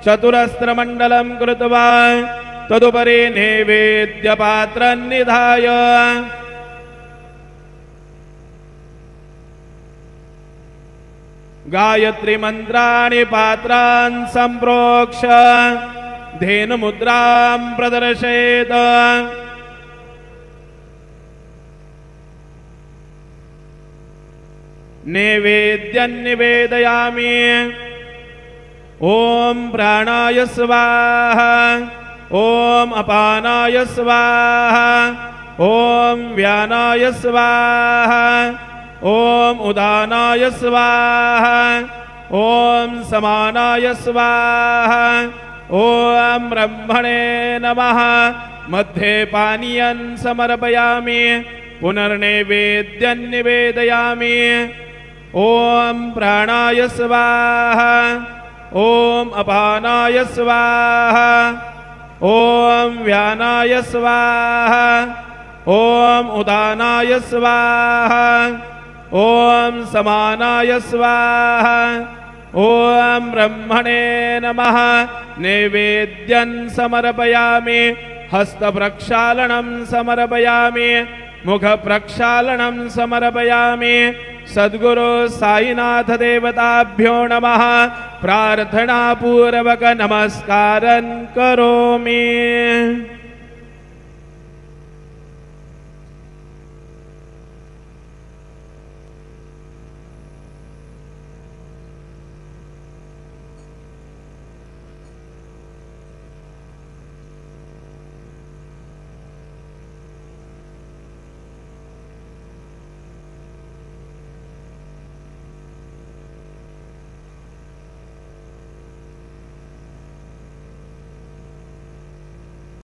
चतुरस्त्रमण्डलं कृत्वा तदुपरि नैवेद्यपात्रं निधाय गायत्री मंत्राणि पात्रान् संप्रोक्ष धेनुमुद्रां प्रदर्शयेत्। नैवेद्यं निवेदयामि। ओम प्राणाय स्वाहा, ओम अपानाय स्वाहा, ओम व्यानाय स्वाहा, ओम उदानाय स्वाहा, ओम समानाय स्वाहा, ओम ब्रह्मणे नमः। मध्ये पानीयं समर्पयामि, पुनर्नैवेद्यं निवेदयामि। ओम प्राणाय स्वाहा, ओम अपानाय स्वाहा, ओम व्यानाय स्वाहा, ओम उदानाय स्वाहा, ओम समानाय स्वाहा, ओम ब्रह्मणे नमः। नैवेद्यं समर्पयामि, हस्तप्रक्षालनं समर्पयामि, मुखप्रक्षालनं समर्पयामि। सद्गुरु साईनाथ देवताभ्यो नमः। प्रार्थना पूर्वक नमस्कारं करोमि।